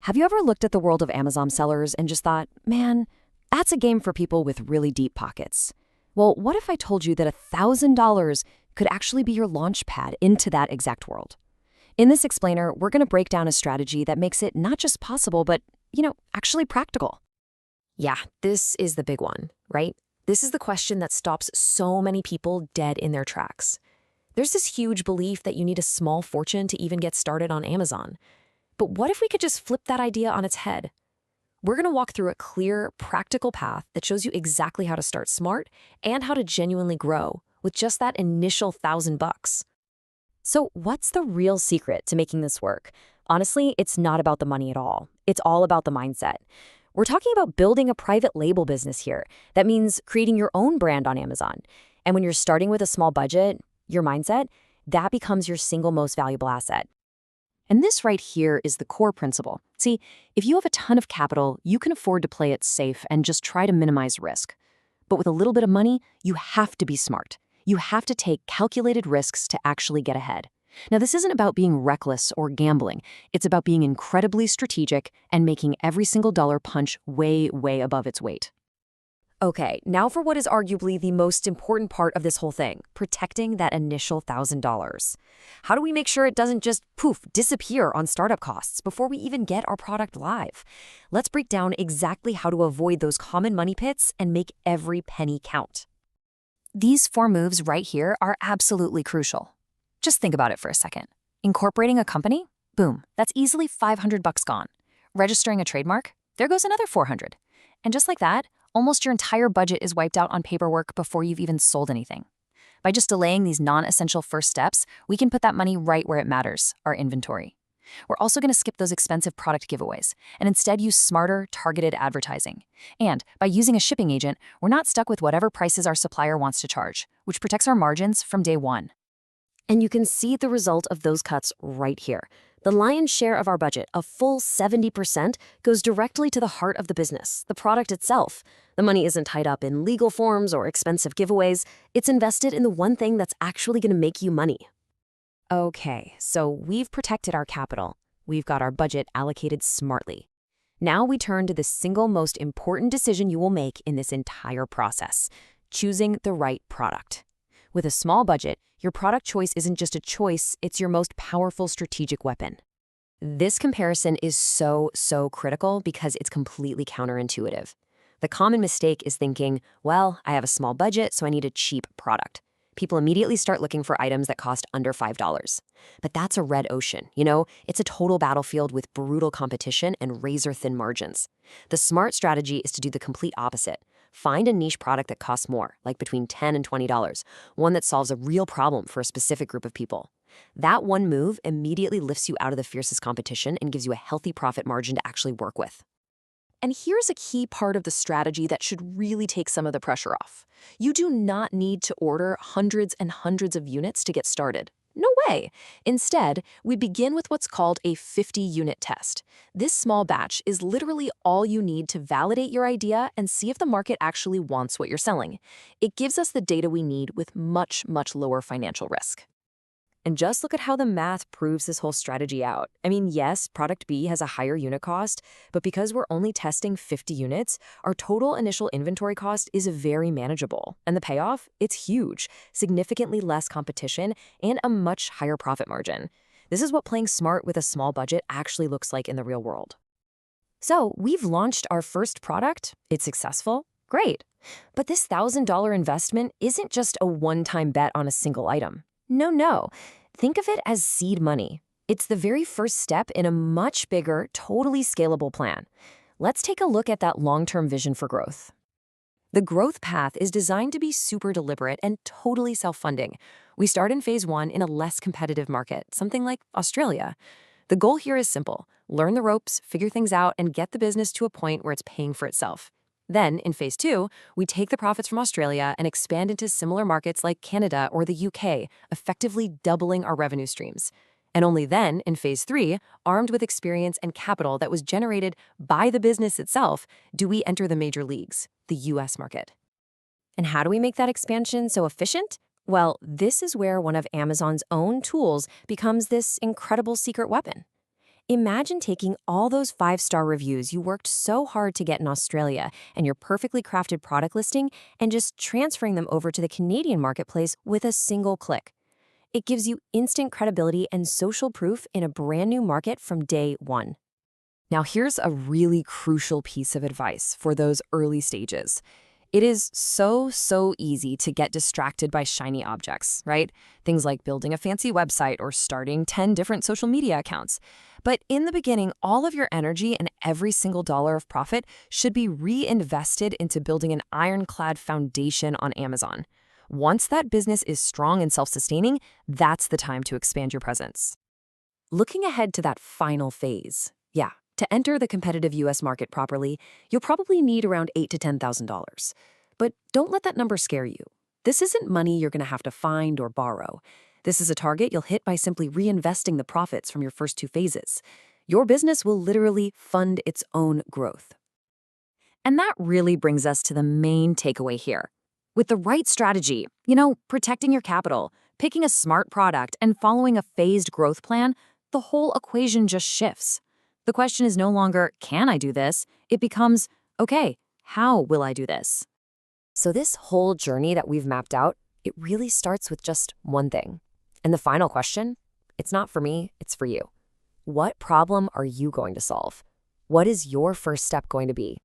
Have you ever looked at the world of Amazon sellers and just thought, man, that's a game for people with really deep pockets? Well, what if I told you that $1,000 could actually be your launch pad into that exact world? In this explainer, we're going to break down a strategy that makes it not just possible, but, actually practical. Yeah, this is the big one, right? This is the question that stops so many people dead in their tracks. There's this huge belief that you need a small fortune to even get started on Amazon. But what if we could just flip that idea on its head? We're going to walk through a clear, practical path that shows you exactly how to start smart and how to genuinely grow with just that initial $1,000. So what's the real secret to making this work? Honestly, it's not about the money at all. It's all about the mindset. We're talking about building a private label business here. That means creating your own brand on Amazon. And when you're starting with a small budget, your mindset, that becomes your single most valuable asset. And this right here is the core principle. See, if you have a ton of capital, you can afford to play it safe and just try to minimize risk. But with a little bit of money, you have to be smart. You have to take calculated risks to actually get ahead. Now, this isn't about being reckless or gambling. It's about being incredibly strategic and making every single dollar punch way, way above its weight. Okay, now for what is arguably the most important part of this whole thing, protecting that initial $1,000. How do we make sure it doesn't just, disappear on startup costs before we even get our product live? Let's break down exactly how to avoid those common money pits and make every penny count. These 4 moves right here are absolutely crucial. Just think about it for a second. Incorporating a company? Boom, that's easily $500 gone. Registering a trademark? There goes another $400. And just like that, almost your entire budget is wiped out on paperwork before you've even sold anything. By just delaying these non-essential first steps, we can put that money right where it matters, our inventory. We're also going to skip those expensive product giveaways and instead use smarter, targeted advertising. And by using a shipping agent, we're not stuck with whatever prices our supplier wants to charge, which protects our margins from day one. And you can see the result of those cuts right here. The lion's share of our budget, a full 70%, goes directly to the heart of the business, the product itself. The money isn't tied up in legal forms or expensive giveaways. It's invested in the one thing that's actually going to make you money. Okay, so we've protected our capital. We've got our budget allocated smartly. Now we turn to the single most important decision you will make in this entire process, choosing the right product. With a small budget, your product choice isn't just a choice, it's your most powerful strategic weapon. This comparison is so critical because it's completely counterintuitive. The common mistake is thinking, well, I have a small budget, so I need a cheap product. People immediately start looking for items that cost under $5. But that's a red ocean, It's a total battlefield with brutal competition and razor-thin margins. The smart strategy is to do the complete opposite. Find a niche product that costs more, like between $10 and $20, one that solves a real problem for a specific group of people. That one move immediately lifts you out of the fiercest competition and gives you a healthy profit margin to actually work with. And here's a key part of the strategy that should really take some of the pressure off. You do not need to order hundreds and hundreds of units to get started. No way. Instead, we begin with what's called a 50-unit test. This small batch is literally all you need to validate your idea and see if the market actually wants what you're selling. It gives us the data we need with much lower financial risk. And just look at how the math proves this whole strategy out. I mean, yes, product B has a higher unit cost, but because we're only testing 50 units, our total initial inventory cost is very manageable. And the payoff? It's huge, significantly less competition, and a much higher profit margin. This is what playing smart with a small budget actually looks like in the real world. So, we've launched our first product. It's successful. Great. But this $1,000 investment isn't just a one-time bet on a single item. No. Think of it as seed money. It's the very first step in a much bigger, totally scalable plan. Let's take a look at that long-term vision for growth. The growth path is designed to be super deliberate and totally self-funding. We start in phase 1 in a less competitive market, something like Australia. The goal here is simple: learn the ropes, figure things out, and get the business to a point where it's paying for itself. Then, in phase 2, we take the profits from Australia and expand into similar markets like Canada or the UK, effectively doubling our revenue streams. And only then, in phase 3, armed with experience and capital that was generated by the business itself, do we enter the major leagues, the US market. And how do we make that expansion so efficient? Well, this is where one of Amazon's own tools becomes this incredible secret weapon. Imagine taking all those 5-star reviews you worked so hard to get in Australia and your perfectly crafted product listing and just transferring them over to the Canadian marketplace with a single click. It gives you instant credibility and social proof in a brand new market from day one. Now, here's a really crucial piece of advice for those early stages. It is so easy to get distracted by shiny objects, right? Things like building a fancy website or starting 10 different social media accounts. But in the beginning, all of your energy and every single dollar of profit should be reinvested into building an ironclad foundation on Amazon. Once that business is strong and self-sustaining, that's the time to expand your presence. Looking ahead to that final phase, to enter the competitive U.S. market properly, you'll probably need around $8,000 to $10,000. But don't let that number scare you. This isn't money you're going to have to find or borrow. This is a target you'll hit by simply reinvesting the profits from your first 2 phases. Your business will literally fund its own growth. And that really brings us to the main takeaway here. With the right strategy, protecting your capital, picking a smart product, and following a phased growth plan, the whole equation just shifts. The question is no longer, can I do this? It becomes, okay, how will I do this? So this whole journey that we've mapped out, it really starts with just one thing. And the final question, it's not for me, it's for you. What problem are you going to solve? What is your first step going to be?